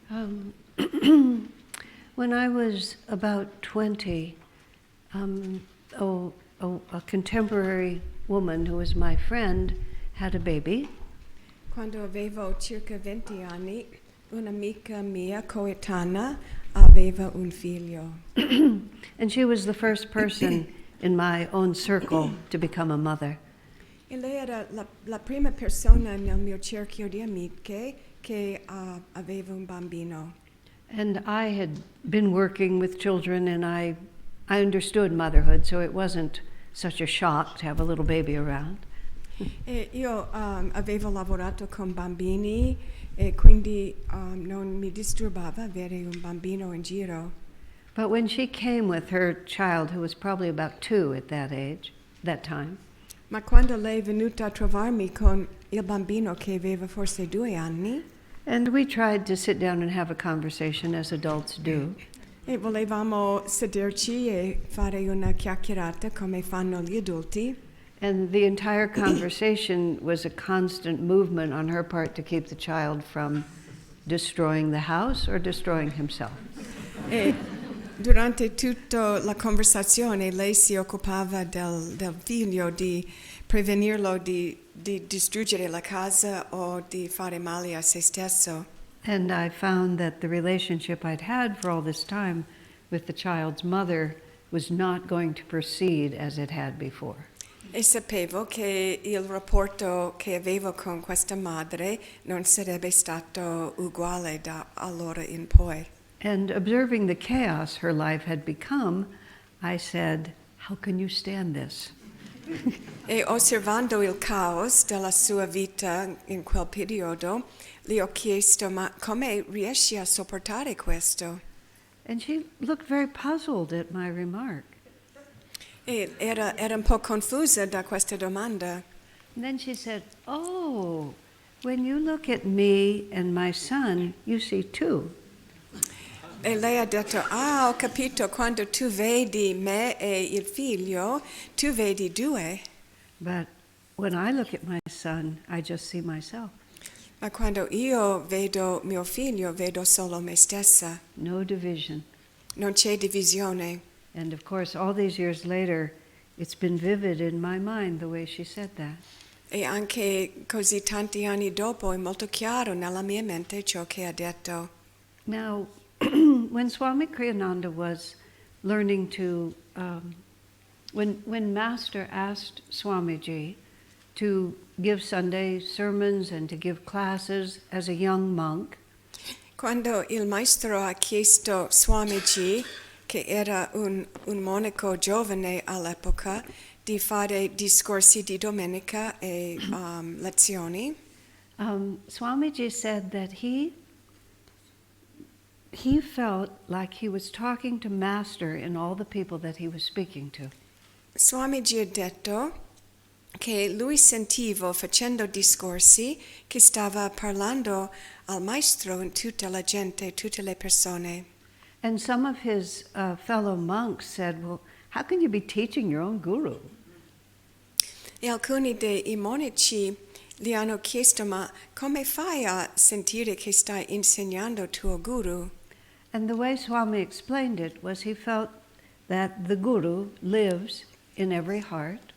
Um, when I was about 20, a contemporary woman who was my friend had a baby. Quando avevo circa 20 anni, un'amica mia coetanea aveva un figlio. And she was the first person in my own circle to become a mother. E lei era la prima persona nel mio cerchio di amiche che aveva un bambino. And I had been working with children, and I understood motherhood, so it wasn't such a shock to have a little baby around. E io avevo lavorato con bambini e quindi non mi disturbava avere un bambino in giro. But when she came with her child, who was probably about 2 at that time, Ma quando lei è venuta a trovarmi con il bambino che aveva forse 2 anni, and we tried to sit down and have a conversation as adults do. e volevamo sederci e fare una chiacchierata come fanno gli adulti. And the entire conversation was a constant movement on her part to keep the child from destroying the house or destroying himself. E durante tutta la conversazione lei si occupava del figlio, di prevenirlo di distruggere la casa o di fare male a se stesso. And I found that the relationship I'd had for all this time with the child's mother was not going to proceed as it had before. E sapevo che il rapporto che avevo con questa madre non sarebbe stato uguale da allora in poi. And observing the chaos her life had become, I said, "How can you stand this?" E osservando il caos della sua vita in quel periodo, le ho chiesto: ma come riesci a sopportare questo? And she looked very puzzled at my remark. E era un po' confusa da questa domanda. And then she said, "Oh, when you look at me and my son, you see 2. E lei ha detto: ho capito, quando tu vedi me e il figlio, tu vedi 2. But when I look at my son, I just see myself. Ma quando io vedo mio figlio, vedo solo me stessa. No division." Non c'è divisione. And of course, all these years later, it's been vivid in my mind the way she said that. E anche così tanti anni dopo è molto chiaro nella mia mente ciò che ha detto. Now, when Swami Kriyananda was learning to, when Master asked Swamiji to give Sunday sermons and to give classes as a young monk, Quando il maestro ha chiesto Swamiji, che era un monaco giovane all'epoca, di fare discorsi di domenica e lezioni, Swamiji said that he felt like he was talking to Master in all the people that he was speaking to. Swamiji ha detto che lui sentiva, facendo discorsi, che stava parlando al maestro in tutta la gente, tutte le persone. And some of his fellow monks said, "Well, how can you be teaching your own guru?" E alcuni dei monaci gli hanno chiesto: ma come fai a sentire che stai insegnando tuo guru? And the way Swami explained it was he felt that the guru lives in every heart.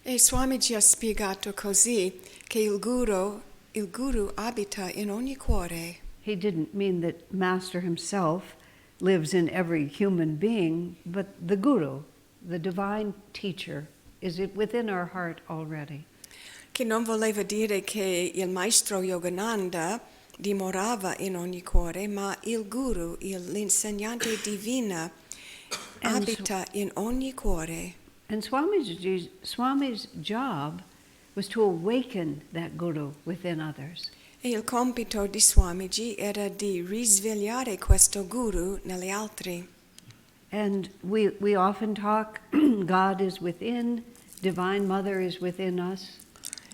E Swamiji ha spiegato così che il guru abita in ogni cuore. He didn't mean that Master himself lives in every human being, but the guru, the divine teacher, is within our heart already. Che non voleva dire che il maestro Yogananda dimorava in ogni cuore, ma il guru, l'insegnante divina, abita in ogni cuore. And Swami's job was to awaken that guru within others. E il compito di Swamiji era di risvegliare questo guru negli altri. And we often talk, God is within, Divine Mother is within us.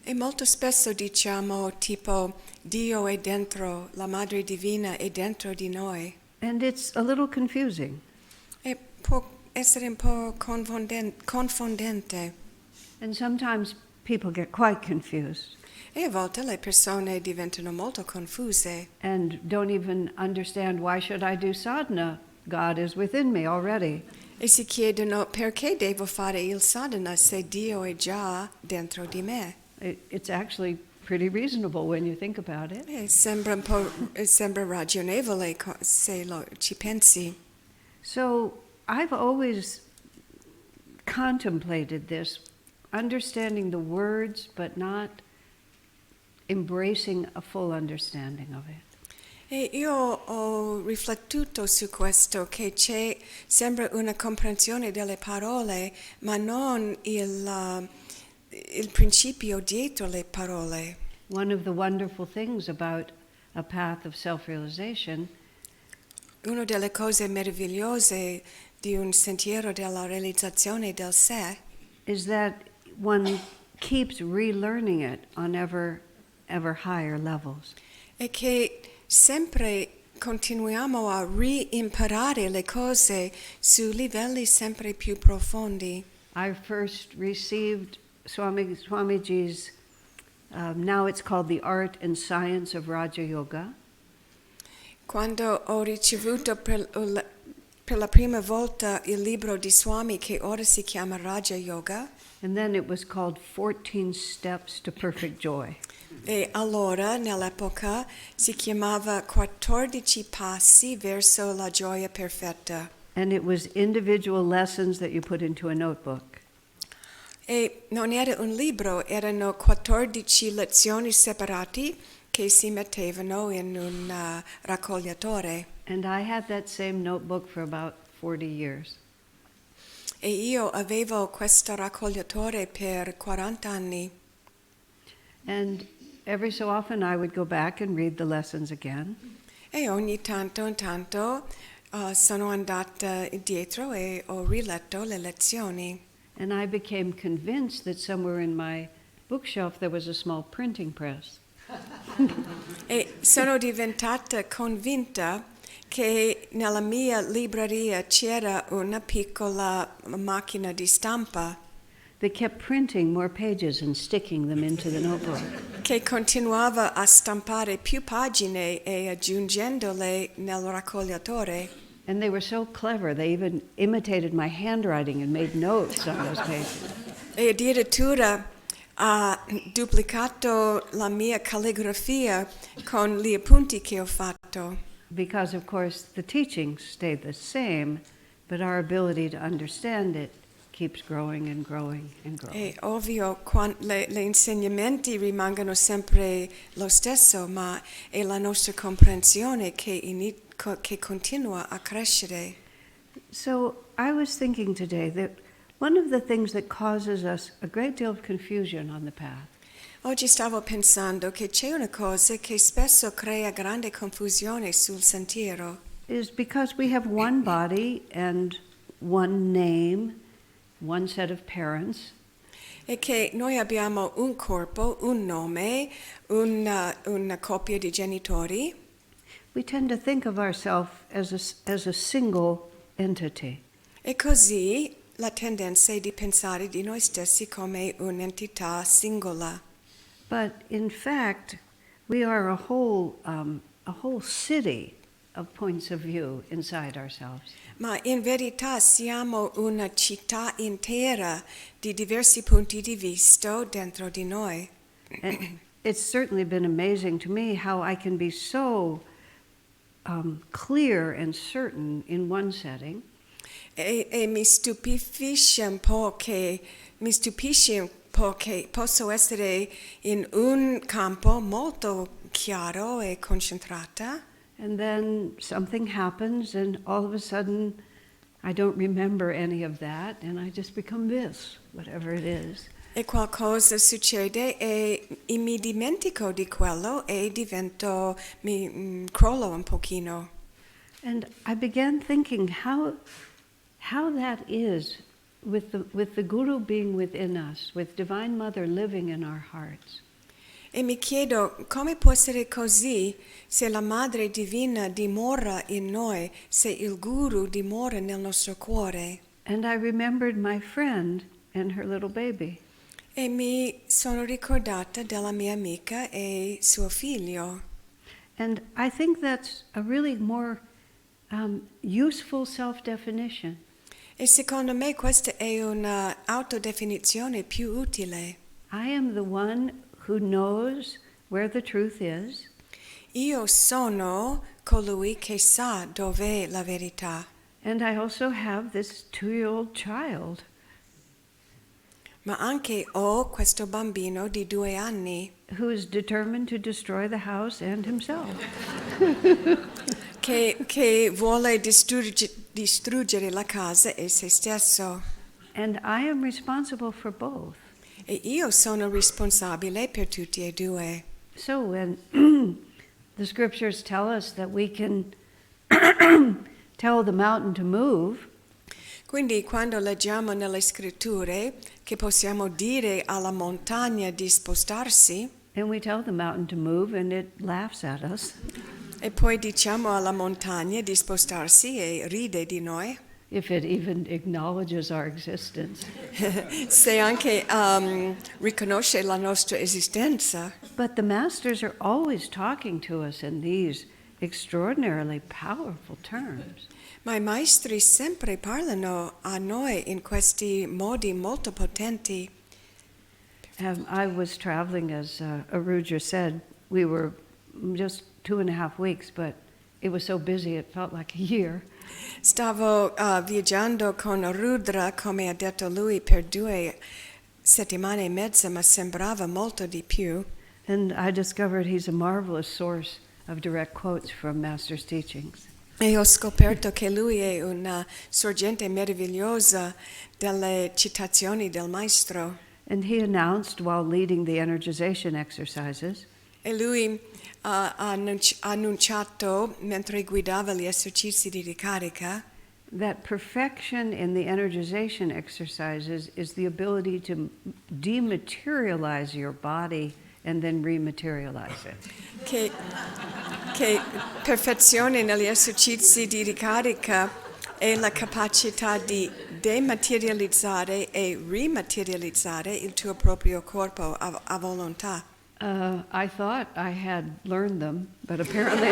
E molto spesso diciamo tipo Dio è dentro, la Madre Divina è dentro di noi. And it's a little confusing. E può essere un po' confondente. And sometimes people get quite confused. E a volte le persone diventano molto confuse and don't even understand, why should I do sadhana? God is within me already. e si chiedono perché devo fare il sadhana se Dio è già dentro di me. It's actually pretty reasonable when you think about it. Sembra ragionevole se ci pensi. So I've always contemplated this, understanding the words but not embracing a full understanding of it. E io ho riflettuto su questo, che sembra una comprensione delle parole, ma non il principio dietro le parole. One of the wonderful things about a path of self-realization Una delle cose meravigliose di un sentiero della realizzazione del sé is that one keeps relearning it on ever higher levels. è che sempre continuiamo a reimparare le cose su livelli sempre più profondi. I first received Swamiji's, now it's called The Art and Science of Raja Yoga. Quando ho ricevuto per la prima volta il libro di Swami, che ora si chiama Raja Yoga, And then it was called 14 Steps to Perfect Joy. e allora nell'epoca si chiamava 14 passi verso la gioia perfetta. And it was individual lessons that you put into a notebook. E non era un libro, erano 14 lezioni separate che si mettevano in un raccogliatore. And I had that same notebook for about 40 years. E io avevo questo raccogliatore per 40 anni. And every so often I would go back and read the lessons again. E ogni tanto in tanto sono andata indietro e ho riletto le lezioni. And I became convinced that somewhere in my bookshelf there was a small printing press. E sono diventata convinta che nella mia libreria c'era una piccola macchina di stampa They kept printing more pages and sticking them into the notebook. che continuava a stampare più pagine e aggiungendole nel raccogliatore. And they were so clever, they even imitated my handwriting and made notes on those pages. E addirittura ha duplicato la mia calligrafia con gli appunti che ho fatto. Because, of course, the teachings stayed the same, but our ability to understand it keeps growing and growing and growing. È ovvio, le insegnamenti rimangono sempre lo stesso, ma è la nostra comprensione che continua a crescere. So I was thinking today that one of the things that causes us a great deal of confusion on the path Oggi stavo pensando che c'è una cosa che spesso crea grande confusione sul sentiero. is because we have one body and one name, one set of parents, È che noi abbiamo un corpo, un nome, una coppia di genitori. we tend to think of ourselves as a single entity. E così la tendenza è di pensare di noi stessi come un'entità singola. But in fact, we are a whole city of points of view inside ourselves. Ma in verità siamo una città intera di diversi punti di vista dentro di noi. And it's certainly been amazing to me how I can be so clear and certain in one setting, E mi stupisce un po' che posso essere in un campo molto chiaro e concentrata. and then something happens, and all of a sudden I don't remember any of that, and I just become this, whatever it is. E qualcosa succede e mi dimentico di quello e crollo un pochino. And I began thinking how that is with the Guru being within us, with Divine Mother living in our hearts. E mi chiedo come può essere così se la Madre Divina dimora in noi, se il Guru dimora nel nostro cuore. And I remembered my friend and her little baby. E mi sono ricordata della mia amica e suo figlio. And I think that's a really more useful self-definition. E secondo me questa è una autodefinizione più utile. I am the one who knows where the truth is, Io sono colui che sa dov'è la verità, and I also have this 2-year-old child ma anche ho questo bambino di 2 anni who is determined to destroy the house and himself. che vuole distruggere la casa e se stesso. And I am responsible for both. E io sono responsabile per tutti e due. So when the scriptures tell us that we can tell the mountain to move, Quindi quando leggiamo nelle scritture che possiamo dire alla montagna di spostarsi and we tell the mountain to move and it laughs at us, e poi diciamo alla montagna di spostarsi e ride di noi, if it even acknowledges our existence. se anche riconosce la nostra esistenza. But the masters are always talking to us in these extraordinarily powerful terms. Ma i maestri sempre parlano a noi in questi modi molto potenti. I was traveling, as Aruja said, we were just 2.5 weeks, but it was so busy it felt like a year. Stavo viaggiando con Rudra, come ha detto lui, per 2 settimane e mezza, ma sembrava molto di più. And I discovered he's a marvelous source of direct quotes from Master's teachings. E ho scoperto che lui è una sorgente meravigliosa delle citazioni del maestro. And he announced while leading the energization exercises E lui ha annunciato, mentre guidava gli esercizi di ricarica, that perfection in the energization exercises is the ability to dematerialize your body and then rematerialize it. che perfezione negli esercizi di ricarica è la capacità di dematerializzare e rimaterializzare il tuo proprio corpo a volontà. I thought I had learned them, but apparently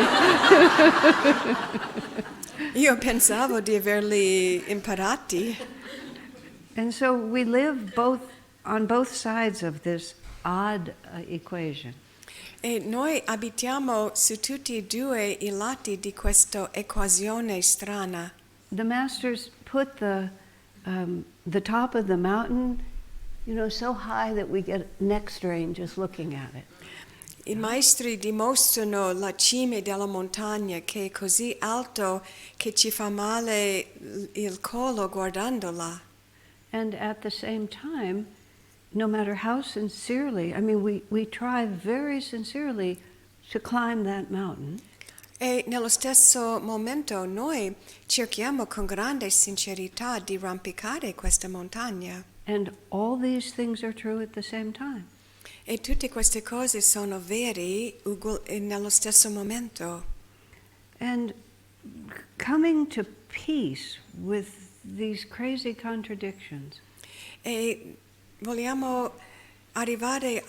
Io pensavo di averli imparati. And so we live on both sides of this odd equation. E noi abitiamo su tutti e 2 i lati di questa equazione strana. The masters put the top of the mountain, so high that we get neck strain just looking at it. I maestri dimostrano la cima della montagna che è così alto che ci fa male il collo guardandola. And at the same time, no matter how sincerely, we try very sincerely to climb that mountain. E nello stesso momento noi cerchiamo con grande sincerità di rampicare questa montagna. And all these things are true at the same time. E tutte queste cose sono vere nello stesso momento. And coming to peace with these crazy contradictions. E vogliamo arrivare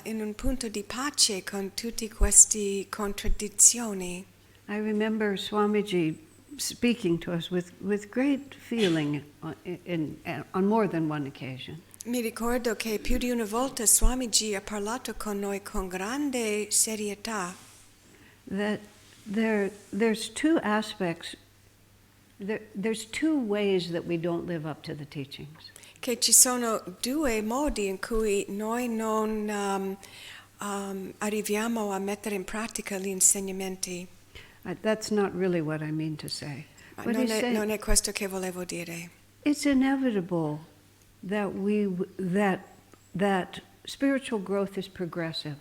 in un punto di pace con tutte queste contraddizioni. I remember Swamiji speaking to us with great feeling on more than one occasion. Mi ricordo che più di una volta Swamiji ha parlato con noi con grande serietà. That there's 2 aspects, there's 2 ways that we don't live up to the teachings. Che ci sono 2 modi in cui noi non arriviamo a mettere in pratica gli insegnamenti. That's not really what I mean to say. What Non he's saying, è questo che volevo dire. it's inevitable that spiritual growth is progressive.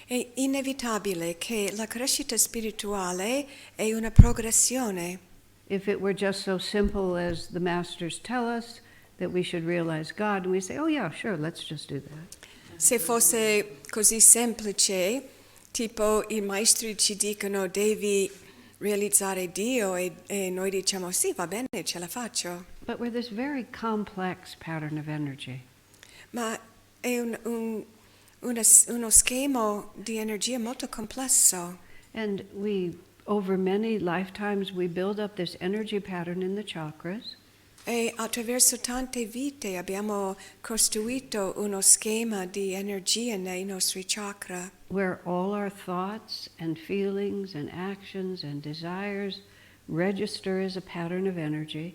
È inevitabile che la crescita spirituale è una progressione. If it were just so simple as the masters tell us that we should realize God, and we say, oh yeah, sure, let's just do that. Se fosse così semplice, tipo i maestri ci dicono devi realizzare Dio e noi diciamo sì, va bene, ce la faccio. But we're this very complex pattern of energy. Ma è uno schema di energia molto complesso. And over many lifetimes, we build up this energy pattern in the chakras. E attraverso tante vite abbiamo costruito uno schema di energia nei nostri chakra, Where all our thoughts and feelings and actions and desires register as a pattern of energy.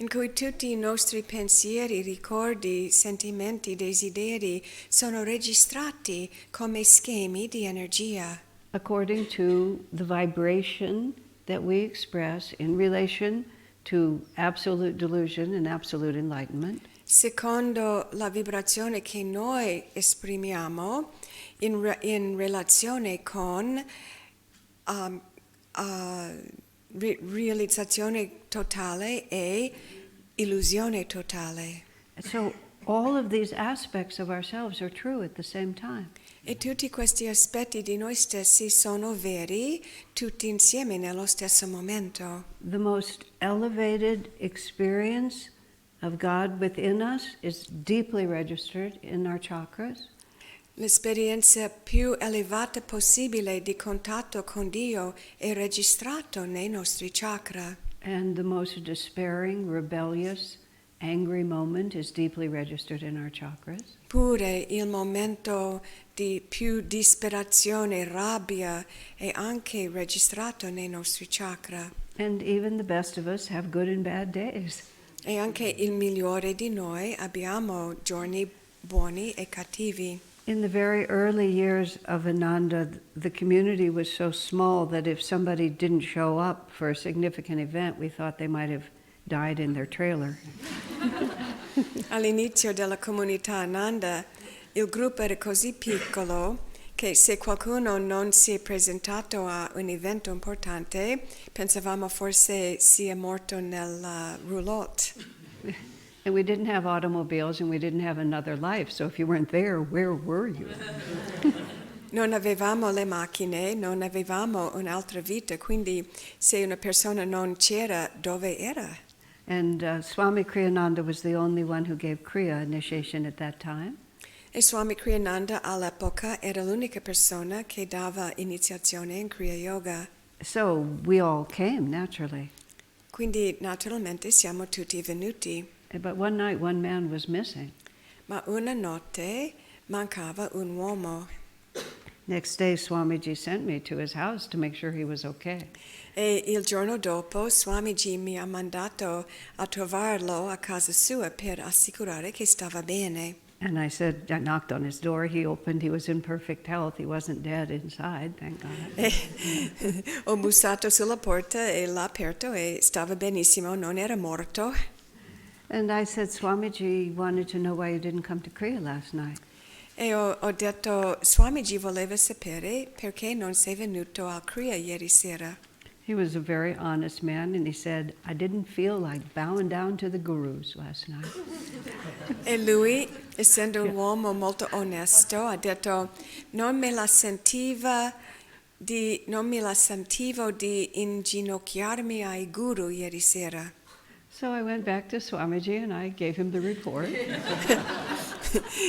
in cui tutti i nostri pensieri, ricordi, sentimenti, desideri sono registrati come schemi di energia, According to the vibration that we express in relation to absolute delusion and absolute enlightenment, secondo la vibrazione che noi esprimiamo in relazione con realizzazione totale e illusione totale. so all of these aspects of ourselves are true at the same time. E tutti questi aspetti di noi stessi sono veri tutti insieme nello stesso momento. The most elevated experience of God within us is deeply registered in our chakras. L'esperienza più elevata possibile di contatto con Dio è registrato nei nostri chakra. And the most despairing, rebellious, angry moment is deeply registered in our chakras. Pure il momento di più disperazione, rabbia è anche registrato nei nostri chakra. And even the best of us have good and bad days. E anche il migliore di noi abbiamo giorni buoni e cattivi. In the very early years of Ananda, the community was so small that if somebody didn't show up for a significant event, we thought they might have died in their trailer. All'inizio della comunità Ananda, il gruppo era così piccolo che se qualcuno non si è presentato a un evento importante, pensavamo forse sia morto nella roulotte. And we didn't have automobiles and we didn't have another life, so if you weren't there, where were you? Non avevamo le macchine, non avevamo un'altra vita, quindi se una persona non c'era, dove era? And Swami Kriyananda was the only one who gave Kriya initiation at that time. E Swami Kriyananda all'epoca era l'unica persona che dava iniziazione in Kriya Yoga. So we all came, naturally. Quindi naturalmente siamo tutti venuti. But one night, one man was missing. Ma una notte mancava un uomo. Next day, Swamiji sent me to his house to make sure he was okay. E il giorno dopo Swamiji mi ha mandato a trovarlo a casa sua per assicurare che stava bene. And I knocked on his door, he opened, he was in perfect health, he wasn't dead inside, thank God. Ho bussato sulla porta e l'ha aperto e stava benissimo, non era morto. And I said, Swamiji wanted to know why you didn't come to Kriya last night. E ho detto, Swamiji voleva sapere perché non sei venuto al Kriya ieri sera. He was a very honest man, and he said, I didn't feel like bowing down to the gurus last night. E lui, essendo un uomo molto onesto, ha detto, non me la sentivo di inginocchiarmi ai guru ieri sera. So I went back to Swamiji and I gave him the report.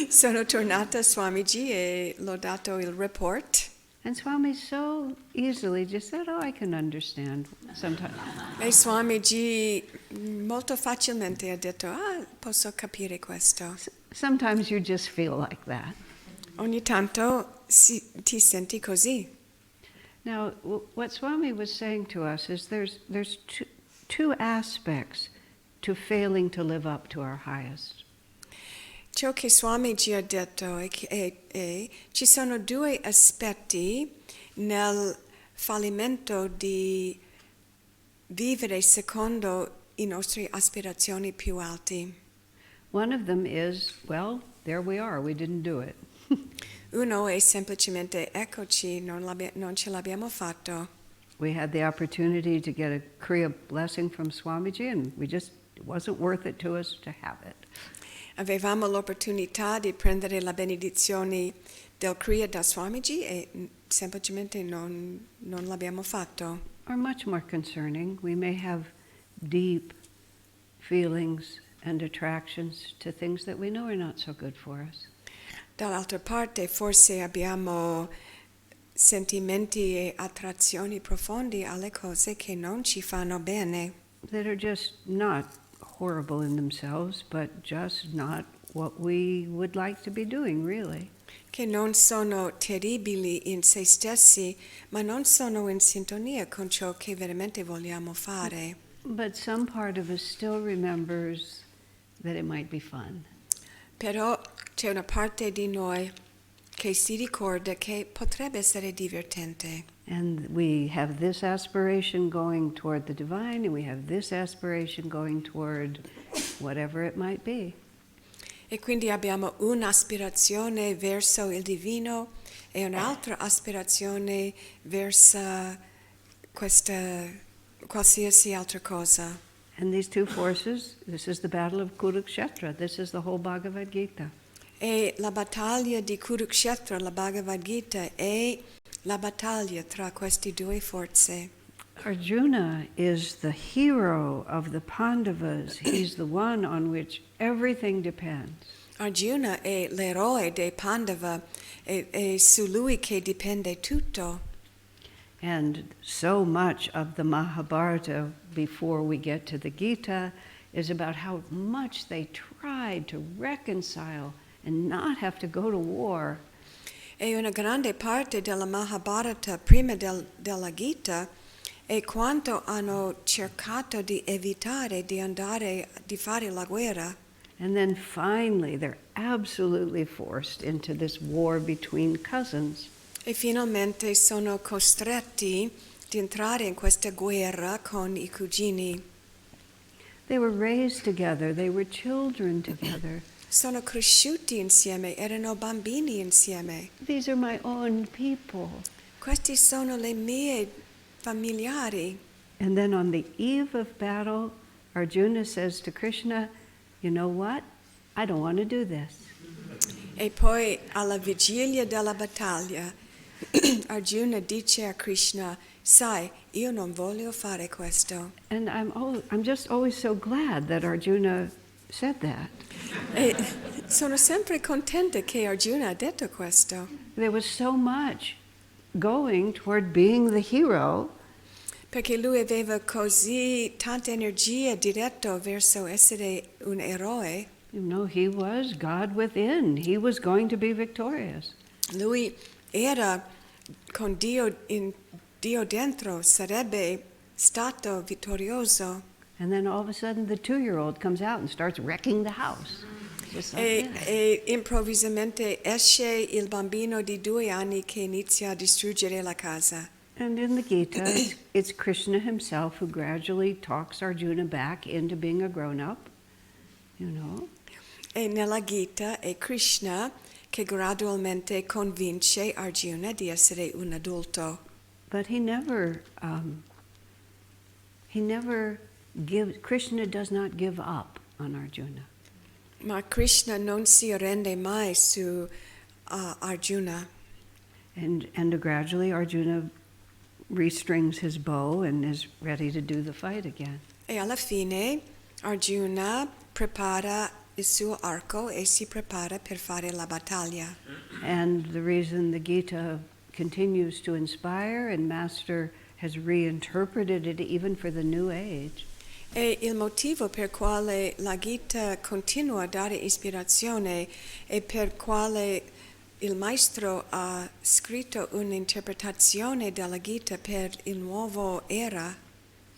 Sono tornata a Swamiji e l'ho dato il report. And Swami so easily just said, oh, I can understand sometimes. E Swamiji molto facilmente ha detto, posso capire questo. Sometimes you just feel like that. Ogni tanto ti senti così. Now, what Swami was saying to us is there's two aspects to failing to live up to our highest. Ciò che Swami ci ha detto è che ci sono due aspetti nel fallimento di vivere secondo i nostri aspirazioni più alti. One of them is, well, there we are, we didn't do it. Uno è semplicemente, eccoci, non ce l'abbiamo fatto. We had the opportunity to get a Kriya blessing from Swamiji, and it wasn't worth it to us to have it. Avevamo l'opportunità di prendere la benedizione del Kriya da Swamiji e semplicemente non l'abbiamo fatto. Or much more concerning, we may have deep feelings and attractions to things that we know are not so good for us. dall'altra parte forse abbiamo sentimenti e attrazioni profondi alle cose che non ci fanno bene, that are just not horrible in themselves, but just not what we would like to be doing, really. che non sono terribili in se stessi, ma non sono in sintonia con ciò che veramente vogliamo fare. But some part of us still remembers that it might be fun. Però c'è una parte di noi che si ricorda che potrebbe essere divertente. And we have this aspiration going toward the divine, and we have this aspiration going toward whatever it might be. E quindi abbiamo un'aspirazione verso il divino e un'altra aspirazione verso questa qualsiasi altra cosa. And these two forces, this is the battle of Kurukshetra, this is the whole Bhagavad Gita. E la battaglia di Kurukshetra, la Bhagavad Gita, è la battaglia tra queste due forze. Arjuna is the hero of the Pandavas. He's the one on which everything depends. Arjuna è l'eroe dei Pandava, è su lui che dipende tutto. And so much of the Mahabharata before we get to the Gita is about how much they tried to reconcile and not have to go to war. E una grande parte della Mahabharata prima della Gita è quanto hanno cercato di evitare di fare la guerra. And then finally they're absolutely forced into this war between cousins. E finalmente sono costretti di entrare in questa guerra con i cugini. They were raised together, they were children together. Sono cresciuti insieme, erano bambini insieme. These are my own people. Questi sono le mie familiari. And then on the eve of battle, Arjuna says to Krishna, you know what? I don't want to do this. E poi alla vigilia della battaglia, Arjuna dice a Krishna, sai, io non voglio fare questo. And I'm just always so glad that Arjuna said that. E sono sempre contenta che Arjuna ha detto questo. There was so much going toward being the hero. Perché lui aveva così tanta energia diretta verso essere un eroe. You know, he was God within. He was going to be victorious. Lui era con Dio dentro, sarebbe stato vittorioso. And then all of a sudden the 2-year-old comes out and starts wrecking the house. Just like that. E improvvisamente esce il bambino di 2 anni che inizia a distruggere la casa. And in the Gita, it's Krishna himself who gradually talks Arjuna back into being a grown-up, you know. E nella Gita è Krishna che gradualmente convince Arjuna di essere un adulto. But he never gives, Krishna does not give up on Arjuna. Ma Krishna non si rende mai su Arjuna. And gradually Arjuna restrings his bow and is ready to do the fight again. E alla fine Arjuna prepara il suo arco e si prepara per fare la battaglia. And the reason the Gita continues to inspire, and Master has reinterpreted it even for the new age, E il motivo per quale la Gita continua a dare ispirazione e per quale il maestro ha scritto un'interpretazione della Gita per il nuovo era.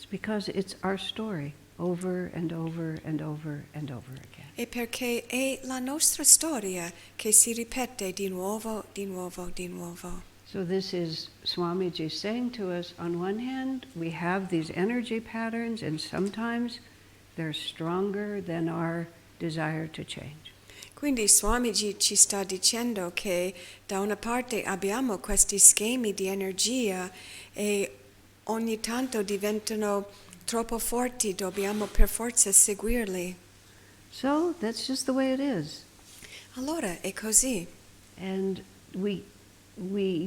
it's because it's our story over and over and over and over again. E perché è la nostra storia che si ripete di nuovo, di nuovo, di nuovo. So this is Swamiji saying to us, on one hand, we have these energy patterns, and sometimes they're stronger than our desire to change. Quindi Swamiji ci sta dicendo che da una parte abbiamo questi schemi di energia e ogni tanto diventano troppo forti, dobbiamo per forza seguirli. So that's just the way it is. Allora è così. And we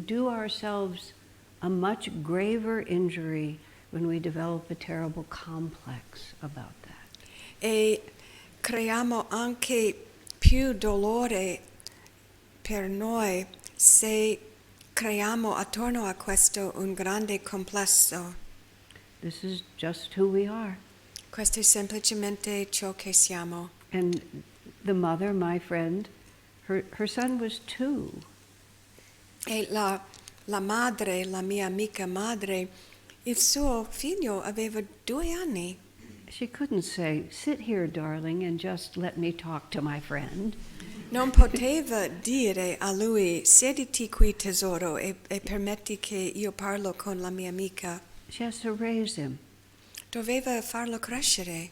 do ourselves a much graver injury when we develop a terrible complex about that. E creiamo anche più dolore per noi se creiamo attorno a questo un grande complesso. This is just who we are. Questo è semplicemente ciò che siamo. And the mother, my friend, her son was 2. E la madre, la mia amica madre, il suo figlio aveva 2 anni. She couldn't say, "Sit here, darling, and just let me talk to my friend." Non poteva dire a lui, sediti qui tesoro e permetti che io parlo con la mia amica. She has to raise him. Doveva farlo crescere.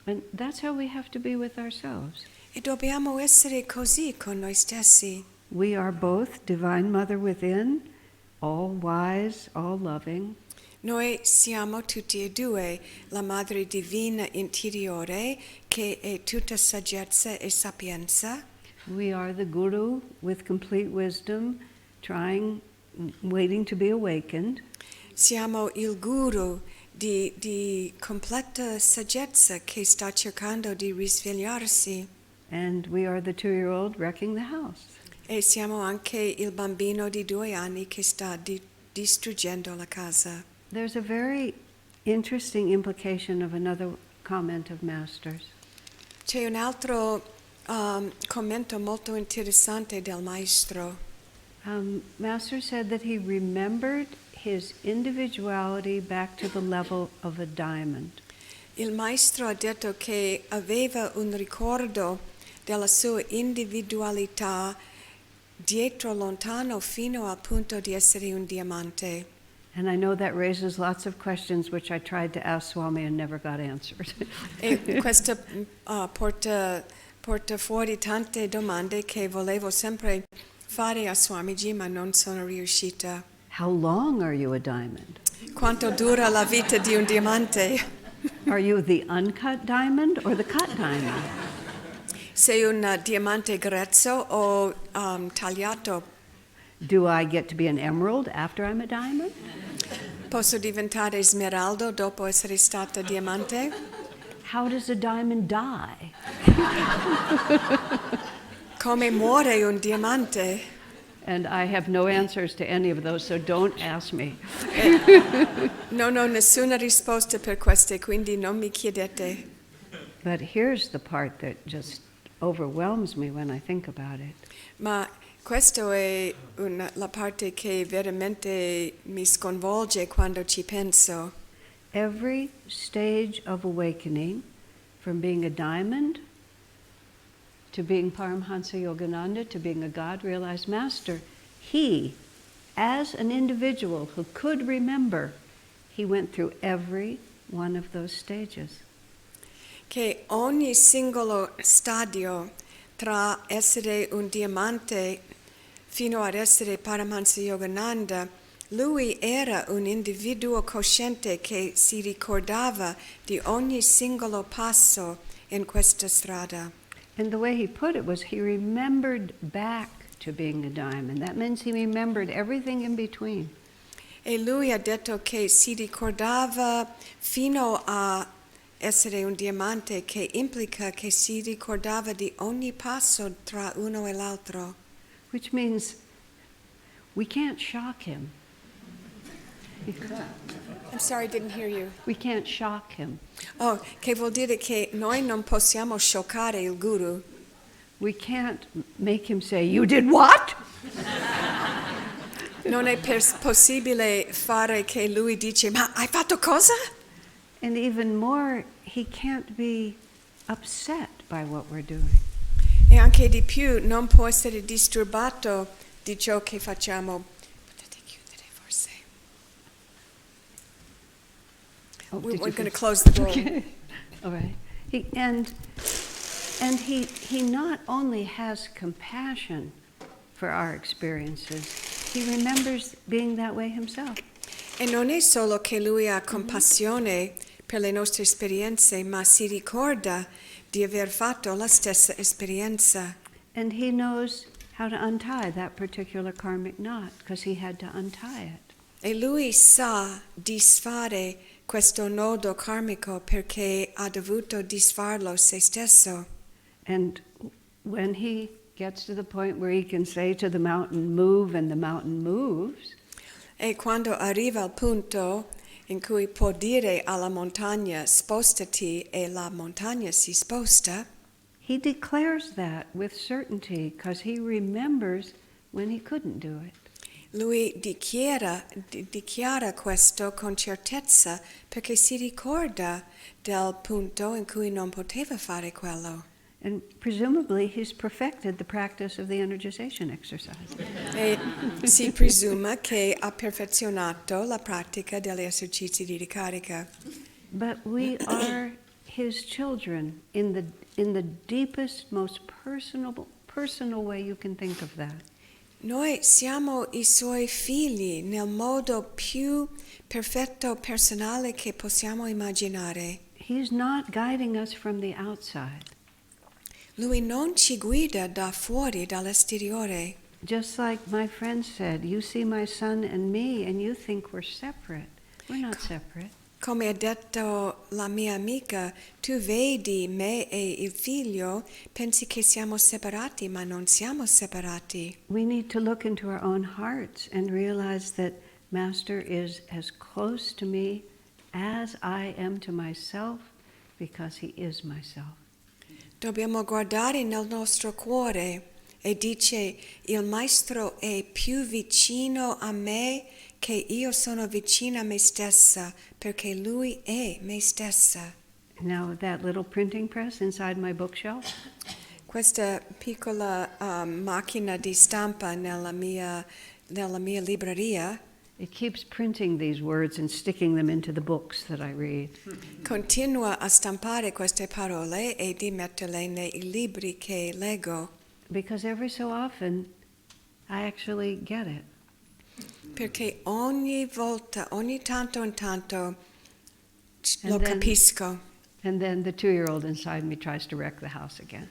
And that's how we have to be with ourselves. E dobbiamo essere così con noi stessi. We are both Divine Mother within, all wise, all loving, Noi siamo tutti e 2 la Madre Divina interiore che è tutta saggezza e sapienza. we are the Guru with complete wisdom, waiting to be awakened, Siamo il Guru di completa saggezza che sta cercando di risvegliarsi. and we are the 2-year-old wrecking the house. E siamo anche il bambino di 2 anni che sta distruggendo la casa. There's a very interesting implication of another comment of Master's. C'è un altro commento molto interessante del maestro. Master said that he remembered his individuality back to the level of a diamond. Il maestro ha detto che aveva un ricordo della sua individualità dietro lontano fino al punto di essere un diamante. And I know that raises lots of questions which I tried to ask Swami and never got answered. E questo porta fuori tante domande che volevo sempre fare a Swamiji, ma non sono riuscita. How long are you a diamond? Quanto dura la vita di un diamante? Are you the uncut diamond or the cut diamond? Sei un diamante grezzo o tagliato? Do I get to be an emerald after I'm a diamond? Posso diventare smeraldo dopo essere stata diamante? How does a diamond die? Come muore un diamante? And I have no answers to any of those, so don't ask me. Non ho nessuna risposta per queste, quindi non mi chiedete. But here's the part that just overwhelms me when I think about it. Ma questo è la parte che veramente mi sconvolge quando ci penso. Every stage of awakening, from being a diamond to being Paramhansa Yogananda to being a God-realized master, he, as an individual who could remember, he went through every one of those stages. Che ogni singolo stadio tra essere un diamante fino ad essere Paramahansa Yogananda, lui era un individuo cosciente che si ricordava di ogni singolo passo in questa strada. And the way he put it was he remembered back to being a diamond. That means he remembered everything in between. E lui ha detto che si ricordava fino a essere un diamante, che implica che si ricordava di ogni passo tra uno e l'altro. Which means we can't shock him. I'm sorry, I didn't hear you. We can't shock him. Oh, che vuol dire che noi non possiamo scioccare il guru. We can't make him say, "You did what?" Non è possibile fare che lui dice, ma hai fatto cosa? And even more, he can't be upset by what we're doing. E anche di più, non può essere disturbato di ciò che facciamo. Potete chiudere forse. Oh, We're did you going to finish? close the door. Okay. All right. He not only has compassion for our experiences, he remembers being that way himself. E non è solo che lui ha compassione per le nostre esperienze, ma si ricorda di aver fatto la stessa esperienza. And he knows how to untie that particular karmic knot because he had to untie it. E lui sa disfare questo nodo karmico perché ha dovuto disfarlo se stesso. And when he gets to the point where he can say to the mountain, move, and the mountain moves, E quando arriva al punto in cui può dire alla montagna spostati e la montagna si sposta, he declares that with certainty because he remembers when he couldn't do it. lui dichiara questo con certezza perché si ricorda del punto in cui non poteva fare quello. And presumably he's perfected the practice of the energization exercise. E si presume che ha perfezionato la pratica degli esercizi di ricarica. But we are his children in the deepest, most personal way you can think of that. Noi siamo I suoi figli nel modo più perfetto personale che possiamo immaginare. He's not guiding us from the outside. Lui non ci guida da fuori, dall'esteriore. Just like my friend said, you see my son and me and you think we're separate. We're not separate. Come ha detto la mia amica, tu vedi me e il figlio, pensi che siamo separati, ma non siamo separati. We need to look into our own hearts and realize that Master is as close to me as I am to myself because he is myself. Dobbiamo guardare nel nostro cuore e dice, il Maestro è più vicino a me che io sono vicina a me stessa, perché lui è me stessa. Now that little printing press inside my bookshelf, Questa piccola macchina di stampa nella mia libreria it keeps printing these words and sticking them into the books that I read. continua a stampare queste parole e di metterle nei libri che leggo, Because every so often, I actually get it. perché ogni volta, ogni tanto in tanto lo And then- capisco. And then the 2-year-old inside me tries to wreck the house again.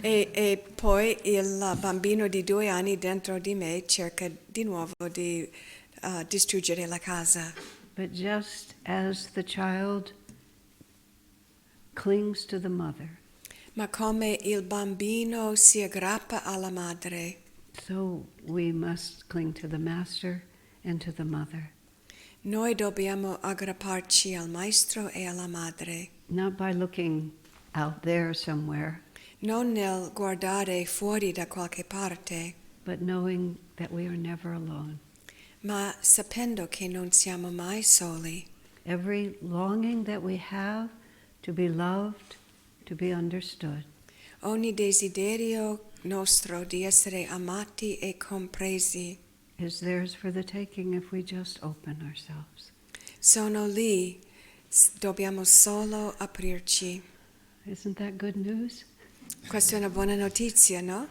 E poi il bambino di 2 anni dentro di me cerca di nuovo di distruggere la casa. But just as the child clings to the mother, Ma come il bambino si aggrappa alla madre, so we must cling to the Master and to the mother. noi dobbiamo aggrapparci al maestro e alla madre, Not by looking out there somewhere, non nel guardare fuori da qualche parte, but knowing that we are never alone. ma sapendo che non siamo mai soli. Every longing that we have to be loved, to be understood, Ogni desiderio nostro di essere amati e compresi is theirs for the taking if we just open ourselves. sono lì, dobbiamo solo aprirci. Isn't that good news? Questa è una buona notizia, no?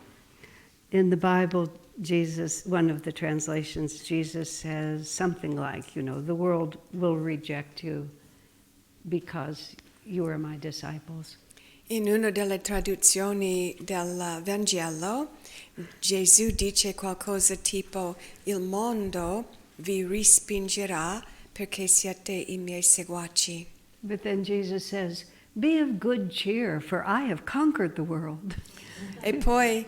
In the Bible, Jesus, one of the translations, Jesus says something like, the world will reject you because you are my disciples. In una delle traduzioni del Vangelo, Gesù dice qualcosa tipo: il mondo vi respingerà perché siete I miei seguaci. But then Jesus says, be of good cheer, for I have conquered the world. E poi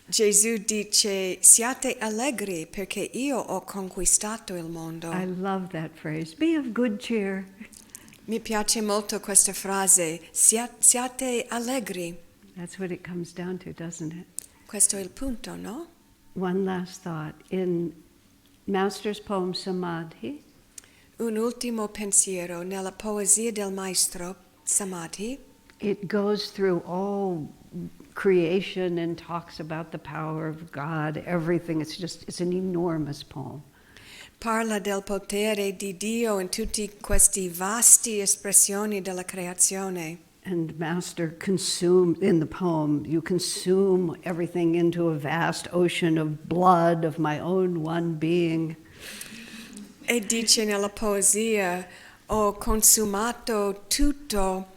Gesù dice: siate allegri perché io ho conquistato il mondo. I love that phrase, be of good cheer. Mi piace molto questa frase, siate allegri. That's what it comes down to, doesn't it? Questo è il punto, no? One last thought. In Master's poem Samadhi, Un ultimo pensiero nella poesia del maestro Samadhi. it goes through all creation and talks about the power of God, everything. It's an enormous poem. Parla del potere di Dio in tutti questi vasti espressioni della creazione. And Master consumed, in the poem, you consume everything into a vast ocean of blood of my own one being. E dice nella poesia: ho consumato tutto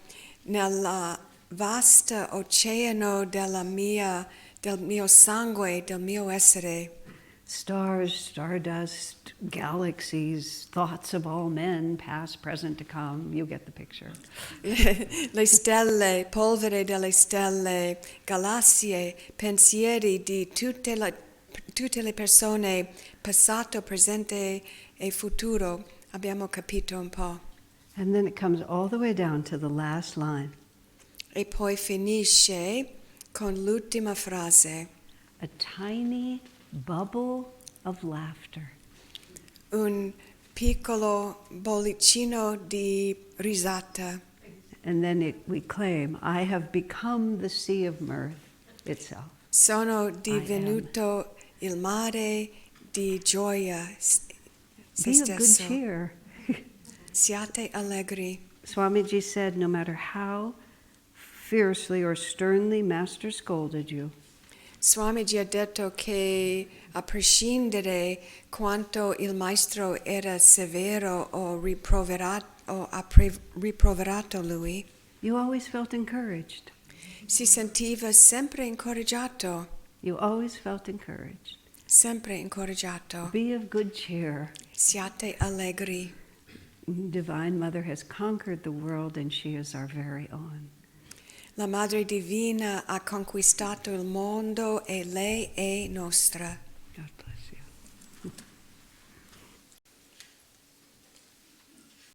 nel vasto oceano del mio sangue, del mio essere. Stars, stardust, galaxies, thoughts of all men, past, present, to come. You get the picture. Le stelle, polvere delle stelle, galassie, pensieri di tutte le persone, passato, presente e futuro. Abbiamo capito un po'. And then it comes all the way down to the last line. E poi finisce con l'ultima frase. A tiny bubble of laughter. Un piccolo bollicino di risata. And then we claim, I have become the sea of mirth itself. Sono divenuto il mare di gioia se Be of good stesso. cheer. Siate allegri. Swamiji said, no matter how fiercely or sternly Master scolded you, Swamiji ha detto che a prescindere quanto il maestro era severo o ha riproverato lui, you always felt encouraged. si sentiva sempre incoraggiato, You always felt encouraged. sempre incoraggiato. Be of good cheer. Siate allegri. Divine Mother has conquered the world and she is our very own. La Madre Divina ha conquistato il mondo e lei è nostra.